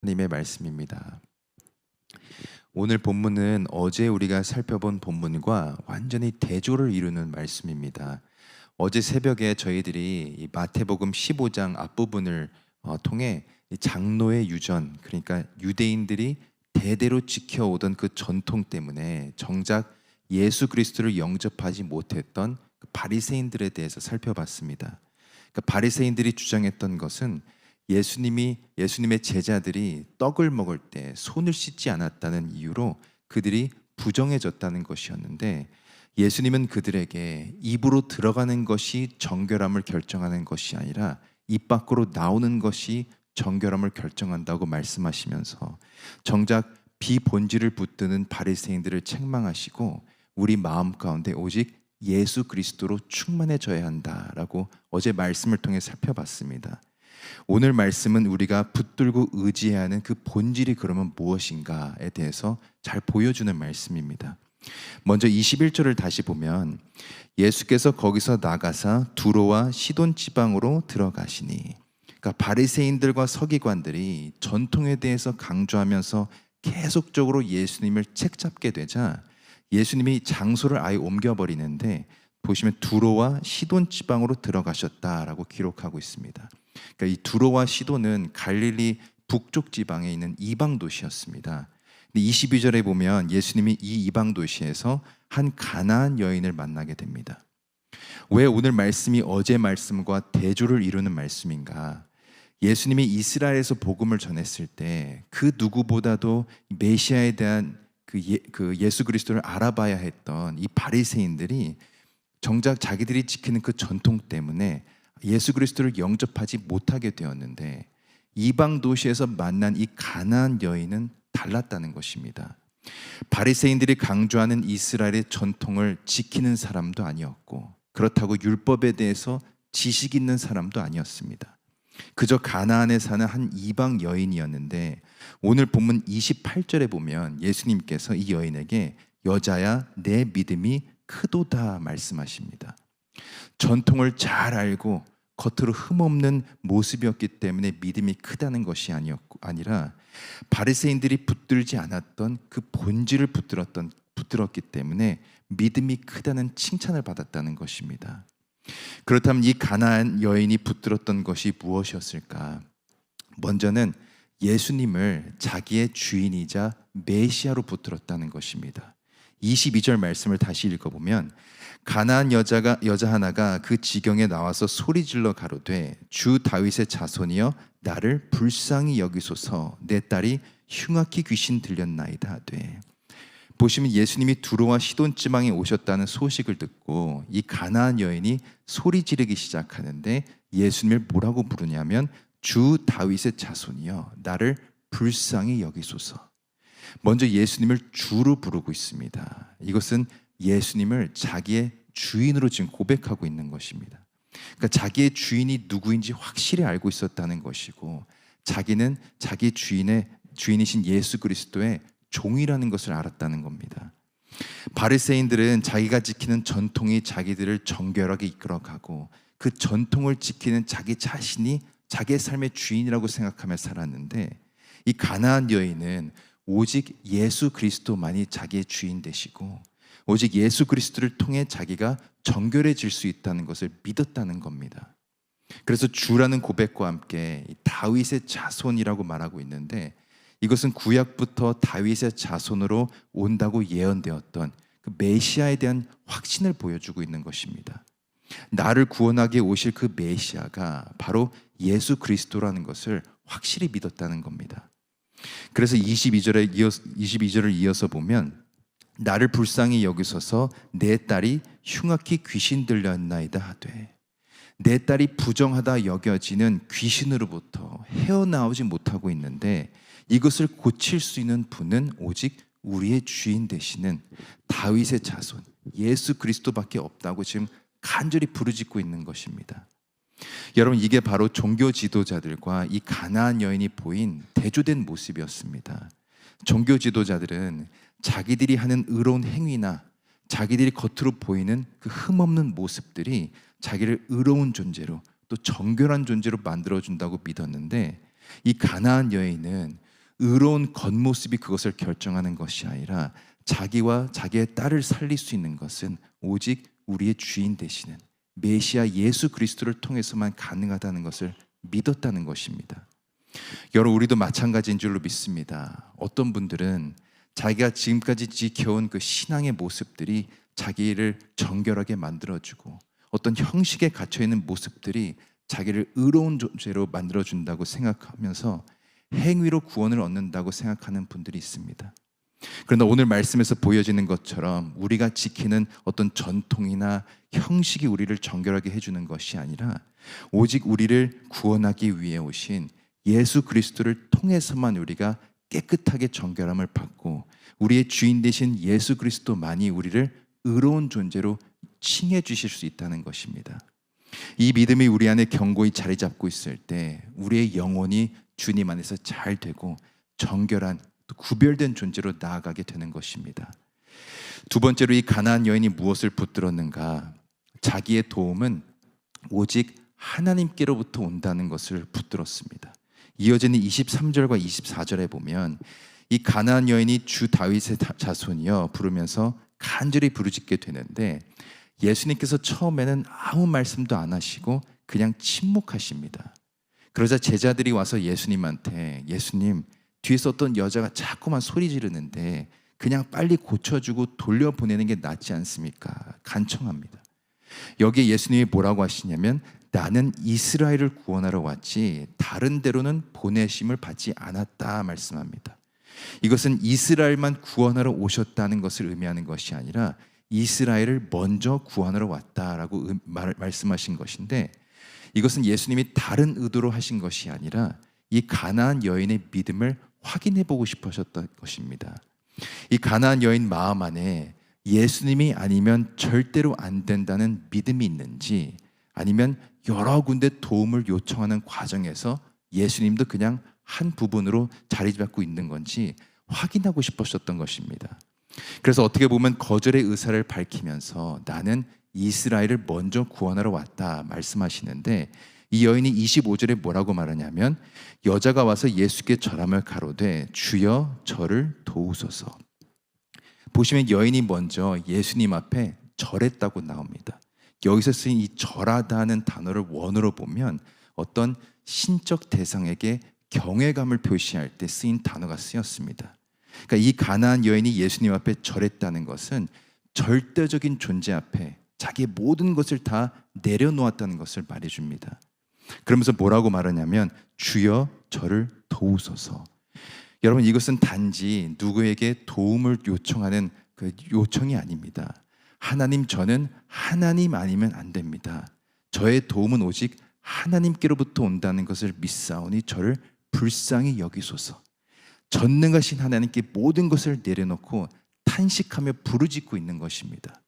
하나님의 말씀입니다. 오늘 본문은 어제 우리가 살펴본 본문과 완전히 대조를 이루는 말씀입니다. 어제 새벽에 저희들이 이 마태복음 15장 앞부분을 통해 이 장로의 유전, 그러니까 유대인들이 대대로 지켜오던 그 전통 때문에 정작 예수 그리스도를 영접하지 못했던 그 바리새인들에 대해서 살펴봤습니다. 그러니까 바리새인들이 주장했던 것은 예수님의 제자들이 떡을 먹을 때 손을 씻지 않았다는 이유로 그들이 부정해졌다는 것이었는데, 예수님은 그들에게 입으로 들어가는 것이 정결함을 결정하는 것이 아니라 입 밖으로 나오는 것이 정결함을 결정한다고 말씀하시면서 정작 비본질을 붙드는 바리새인들을 책망하시고 우리 마음 가운데 오직 예수 그리스도로 충만해져야 한다라고 어제 말씀을 통해 살펴봤습니다. 오늘 말씀은 우리가 붙들고 의지해야 하는 그 본질이 그러면 무엇인가에 대해서 잘 보여주는 말씀입니다. 먼저 21절을 다시 보면 예수께서 거기서 나가사 두로와 시돈 지방으로 들어가시니, 그러니까 바리새인들과 서기관들이 전통에 대해서 강조하면서 계속적으로 예수님을 책잡게 되자 예수님이 장소를 아예 옮겨버리는데, 보시면 두로와 시돈 지방으로 들어가셨다라고 기록하고 있습니다. 그러니까 이 두로와 시돈은 갈릴리 북쪽 지방에 있는 이방 도시였습니다. 22절에 보면 예수님이 이 이방 도시에서 한 가나안 여인을 만나게 됩니다. 왜 오늘 말씀이 어제 말씀과 대조를 이루는 말씀인가? 예수님이 이스라엘에서 복음을 전했을 때 그 누구보다도 메시아에 대한 그 예수 그리스도를 알아봐야 했던 이 바리새인들이 정작 자기들이 지키는 그 전통 때문에 예수 그리스도를 영접하지 못하게 되었는데, 이방 도시에서 만난 이 가나안 여인은 달랐다는 것입니다. 바리새인들이 강조하는 이스라엘의 전통을 지키는 사람도 아니었고, 그렇다고 율법에 대해서 지식 있는 사람도 아니었습니다. 그저 가나안에 사는 한 이방 여인이었는데, 오늘 본문 28절에 보면 예수님께서 이 여인에게 여자야 내 믿음이 크도다 말씀하십니다. 전통을 잘 알고 겉으로 흠없는 모습이었기 때문에 믿음이 크다는 것이 아니라 바리새인들이 붙들지 않았던 그 본질을 붙들었기 때문에 믿음이 크다는 칭찬을 받았다는 것입니다. 그렇다면 이 가나안 여인이 붙들었던 것이 무엇이었을까? 먼저는 예수님을 자기의 주인이자 메시아로 붙들었다는 것입니다. 22절 말씀을 다시 읽어보면 가나안 여자 하나가 그 지경에 나와서 소리질러 가로되 주 다윗의 자손이여 나를 불쌍히 여기소서 내 딸이 흉악히 귀신 들렸나이다 하되, 보시면 예수님이 두로와 시돈 지방에 오셨다는 소식을 듣고 이 가나안 여인이 소리 지르기 시작하는데, 예수님을 뭐라고 부르냐면 주 다윗의 자손이여 나를 불쌍히 여기소서. 먼저 예수님을 주로 부르고 있습니다. 이것은 예수님을 자기의 주인으로 지금 고백하고 있는 것입니다. 그러니까 자기의 주인이 누구인지 확실히 알고 있었다는 것이고, 자기는 자기 주인이신 예수 그리스도의 종이라는 것을 알았다는 겁니다. 바리새인들은 자기가 지키는 전통이 자기들을 정결하게 이끌어가고 그 전통을 지키는 자기 자신이 자기의 삶의 주인이라고 생각하며 살았는데, 이 가나안 여인은 오직 예수 그리스도만이 자기의 주인 되시고 오직 예수 그리스도를 통해 자기가 정결해질 수 있다는 것을 믿었다는 겁니다. 그래서 주라는 고백과 함께 다윗의 자손이라고 말하고 있는데, 이것은 구약부터 다윗의 자손으로 온다고 예언되었던 그 메시아에 대한 확신을 보여주고 있는 것입니다. 나를 구원하게 오실 그 메시아가 바로 예수 그리스도라는 것을 확실히 믿었다는 겁니다. 그래서 22절을 이어서 보면 나를 불쌍히 여기소서 내 딸이 흉악히 귀신 들렸나이다 하되, 내 딸이 부정하다 여겨지는 귀신으로부터 헤어나오지 못하고 있는데 이것을 고칠 수 있는 분은 오직 우리의 주인 되시는 다윗의 자손 예수 그리스도밖에 없다고 지금 간절히 부르짖고 있는 것입니다. 여러분, 이게 바로 종교 지도자들과 이 가나안 여인이 보인 대조된 모습이었습니다. 종교 지도자들은 자기들이 하는 의로운 행위나 자기들이 겉으로 보이는 그 흠없는 모습들이 자기를 의로운 존재로 또 정결한 존재로 만들어준다고 믿었는데, 이 가나안 여인은 의로운 겉모습이 그것을 결정하는 것이 아니라 자기와 자기의 딸을 살릴 수 있는 것은 오직 우리의 주인 되시는 메시아 예수 그리스도를 통해서만 가능하다는 것을 믿었다는 것입니다. 여러분, 우리도 마찬가지인 줄로 믿습니다. 어떤 분들은 자기가 지금까지 지켜온 그 신앙의 모습들이 자기를 정결하게 만들어주고 어떤 형식에 갇혀있는 모습들이 자기를 의로운 존재로 만들어준다고 생각하면서 행위로 구원을 얻는다고 생각하는 분들이 있습니다. 그러나 오늘 말씀에서 보여지는 것처럼 우리가 지키는 어떤 전통이나 형식이 우리를 정결하게 해주는 것이 아니라 오직 우리를 구원하기 위해 오신 예수 그리스도를 통해서만 우리가 깨끗하게 정결함을 받고 우리의 주인 되신 예수 그리스도만이 우리를 의로운 존재로 칭해 주실 수 있다는 것입니다. 이 믿음이 우리 안에 견고히 자리 잡고 있을 때 우리의 영혼이 주님 안에서 잘 되고 정결한 또 구별된 존재로 나아가게 되는 것입니다. 두 번째로 이 가나안 여인이 무엇을 붙들었는가? 자기의 도움은 오직 하나님께로부터 온다는 것을 붙들었습니다. 이어지는 23절과 24절에 보면 이 가나안 여인이 주 다윗의 자손이여 부르면서 간절히 부르짖게 되는데 예수님께서 처음에는 아무 말씀도 안 하시고 그냥 침묵하십니다. 그러자 제자들이 와서 예수님한테 예수님, 뒤에서 어떤 여자가 자꾸만 소리 지르는데 그냥 빨리 고쳐주고 돌려보내는 게 낫지 않습니까? 간청합니다. 여기에 예수님이 뭐라고 하시냐면 나는 이스라엘을 구원하러 왔지 다른 데로는 보내심을 받지 않았다 말씀합니다. 이것은 이스라엘만 구원하러 오셨다는 것을 의미하는 것이 아니라 이스라엘을 먼저 구원하러 왔다라고 말씀하신 것인데 이것은 예수님이 다른 의도로 하신 것이 아니라 이 가나안 여인의 믿음을 확인해 보고 싶으셨던 것입니다. 이 가나안 여인 마음 안에 예수님이 아니면 절대로 안 된다는 믿음이 있는지 아니면 여러 군데 도움을 요청하는 과정에서 예수님도 그냥 한 부분으로 자리 잡고 있는 건지 확인하고 싶으셨던 것입니다. 그래서 어떻게 보면 거절의 의사를 밝히면서 나는 이스라엘을 먼저 구원하러 왔다 말씀하시는데 이 여인이 25절에 뭐라고 말하냐면 여자가 와서 예수께 절함을 가로되 주여 저를 도우소서. 보시면 여인이 먼저 예수님 앞에 절했다고 나옵니다. 여기서 쓰인 이 절하다는 단어를 원어로 보면 어떤 신적 대상에게 경외감을 표시할 때 쓰인 단어가 쓰였습니다. 그러니까 이 가나안 여인이 예수님 앞에 절했다는 것은 절대적인 존재 앞에 자기의 모든 것을 다 내려놓았다는 것을 말해줍니다. 그러면서 뭐라고 말하냐면 주여 저를 도우소서. 여러분, 이것은 단지 누구에게 도움을 요청하는 그 요청이 아닙니다. 하나님, 저는 하나님 아니면 안 됩니다. 저의 도움은 오직 하나님께로부터 온다는 것을 믿사오니 저를 불쌍히 여기소서. 전능하신 하나님께 모든 것을 내려놓고 탄식하며 부르짖고 있는 것입니다.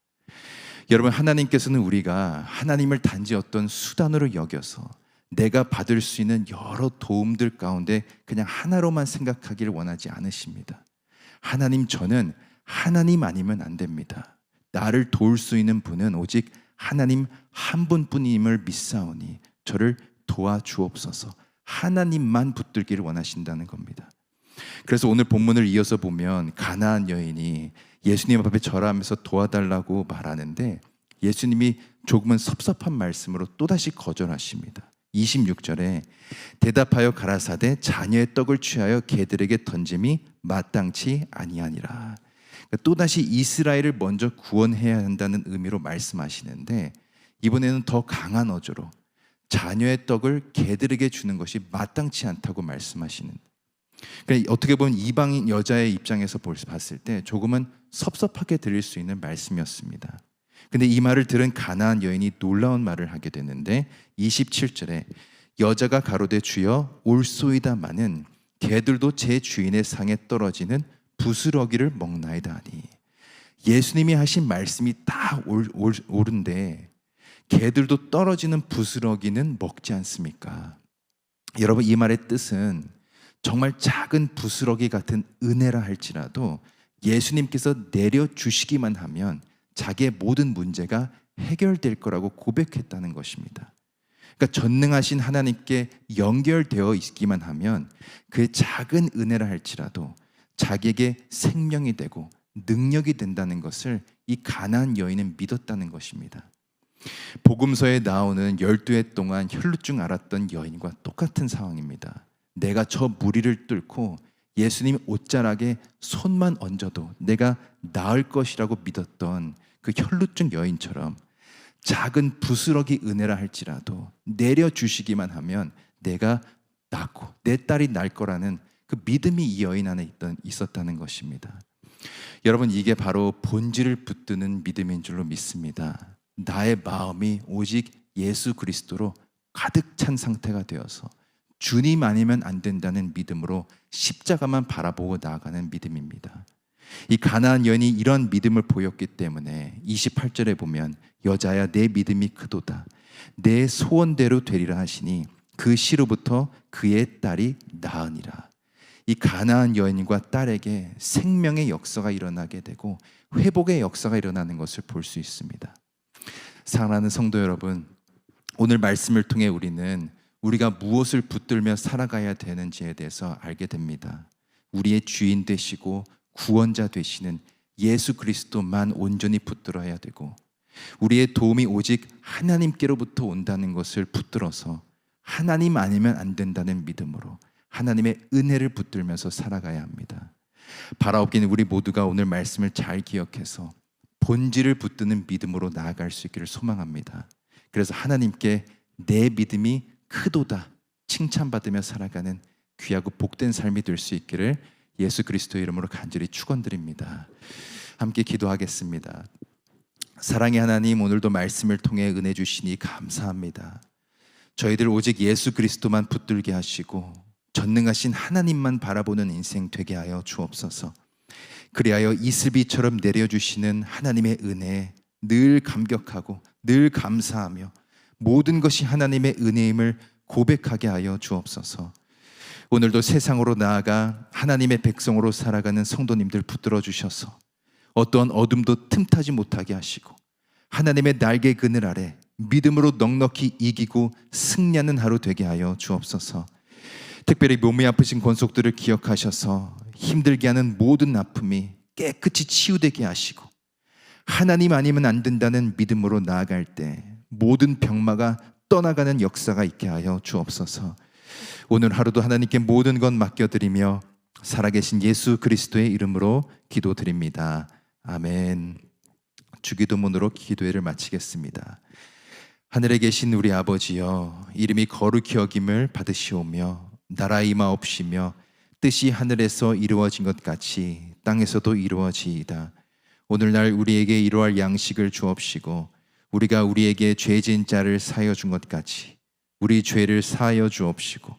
여러분, 하나님께서는 우리가 하나님을 단지 어떤 수단으로 여겨서 내가 받을 수 있는 여러 도움들 가운데 그냥 하나로만 생각하기를 원하지 않으십니다. 하나님, 저는 하나님 아니면 안 됩니다. 나를 도울 수 있는 분은 오직 하나님 한 분뿐임을 믿사오니 저를 도와주옵소서. 하나님만 붙들기를 원하신다는 겁니다. 그래서 오늘 본문을 이어서 보면 가나안 여인이 예수님 앞에 절하면서 도와달라고 말하는데 예수님이 조금은 섭섭한 말씀으로 또다시 거절하십니다. 26절에 대답하여 가라사대 자녀의 떡을 취하여 개들에게 던짐이 마땅치 아니하니라. 또다시 이스라엘을 먼저 구원해야 한다는 의미로 말씀하시는데 이번에는 더 강한 어조로 자녀의 떡을 개들에게 주는 것이 마땅치 않다고 말씀하시는, 그러니까 어떻게 보면 이방인 여자의 입장에서 봤을 때 조금은 섭섭하게 들릴 수 있는 말씀이었습니다. 근데 이 말을 들은 가나안 여인이 놀라운 말을 하게 되는데 27절에 여자가 가로되 주여 올소이다마는 개들도 제 주인의 상에 떨어지는 부스러기를 먹나이다 하니, 예수님이 하신 말씀이 다 옳은데 개들도 떨어지는 부스러기는 먹지 않습니까? 여러분, 이 말의 뜻은 정말 작은 부스러기 같은 은혜라 할지라도 예수님께서 내려주시기만 하면 자기의 모든 문제가 해결될 거라고 고백했다는 것입니다. 그러니까 전능하신 하나님께 연결되어 있기만 하면 그 작은 은혜라 할지라도 자기에게 생명이 되고 능력이 된다는 것을 이 가나안 여인은 믿었다는 것입니다. 복음서에 나오는 12해 동안 혈루증 앓았던 여인과 똑같은 상황입니다. 내가 저 무리를 뚫고 예수님 옷자락에 손만 얹어도 내가 나을 것이라고 믿었던 그 혈루증 여인처럼 작은 부스러기 은혜라 할지라도 내려주시기만 하면 내가 낫고 내 딸이 날 거라는 그 믿음이 이 여인 안에 있었다는 것입니다. 여러분, 이게 바로 본질을 붙드는 믿음인 줄로 믿습니다. 나의 마음이 오직 예수 그리스도로 가득 찬 상태가 되어서 주님 아니면 안 된다는 믿음으로 십자가만 바라보고 나아가는 믿음입니다. 이 가나안 여인이 이런 믿음을 보였기 때문에 28절에 보면 여자야 내 믿음이 크도다 내 소원대로 되리라 하시니 그 시로부터 그의 딸이 나으니라. 이 가나안 여인과 딸에게 생명의 역사가 일어나게 되고 회복의 역사가 일어나는 것을 볼 수 있습니다. 사랑하는 성도 여러분, 오늘 말씀을 통해 우리는 우리가 무엇을 붙들며 살아가야 되는지에 대해서 알게 됩니다. 우리의 주인 되시고 구원자 되시는 예수 그리스도만 온전히 붙들어야 되고 우리의 도움이 오직 하나님께로부터 온다는 것을 붙들어서 하나님 아니면 안 된다는 믿음으로 하나님의 은혜를 붙들면서 살아가야 합니다. 바라옵기는 우리 모두가 오늘 말씀을 잘 기억해서 본질을 붙드는 믿음으로 나아갈 수 있기를 소망합니다. 그래서 하나님께 내 믿음이 크도다 칭찬받으며 살아가는 귀하고 복된 삶이 될 수 있기를 예수 그리스도의 이름으로 간절히 축원드립니다. 함께 기도하겠습니다. 사랑의 하나님, 오늘도 말씀을 통해 은혜 주시니 감사합니다. 저희들 오직 예수 그리스도만 붙들게 하시고 전능하신 하나님만 바라보는 인생 되게 하여 주옵소서. 그리하여 이슬비처럼 내려주시는 하나님의 은혜에 늘 감격하고 늘 감사하며 모든 것이 하나님의 은혜임을 고백하게 하여 주옵소서. 오늘도 세상으로 나아가 하나님의 백성으로 살아가는 성도님들 붙들어 주셔서 어떠한 어둠도 틈타지 못하게 하시고 하나님의 날개 그늘 아래 믿음으로 넉넉히 이기고 승리하는 하루 되게 하여 주옵소서. 특별히 몸이 아프신 권속들을 기억하셔서 힘들게 하는 모든 아픔이 깨끗이 치유되게 하시고 하나님 아니면 안 된다는 믿음으로 나아갈 때 모든 병마가 떠나가는 역사가 있게 하여 주옵소서. 오늘 하루도 하나님께 모든 것 맡겨드리며 살아계신 예수 그리스도의 이름으로 기도드립니다. 아멘. 주기도문으로 기도회를 마치겠습니다. 하늘에 계신 우리 아버지여, 이름이 거룩히 여김을 받으시오며 나라 임하옵시며 뜻이 하늘에서 이루어진 것 같이 땅에서도 이루어지이다. 오늘날 우리에게 이러할 양식을 주옵시고 우리가 우리에게 죄진 자를 사하여 준 것 같이 우리 죄를 사하여 주옵시고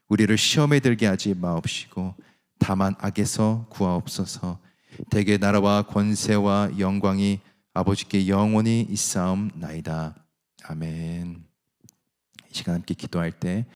우리를 시험에 들게 하지 마옵시고 다만 악에서 구하옵소서. 대개 나라와 권세와 영광이 아버지께 영원히 있사옵나이다. 아멘. 이 시간 함께 기도할 때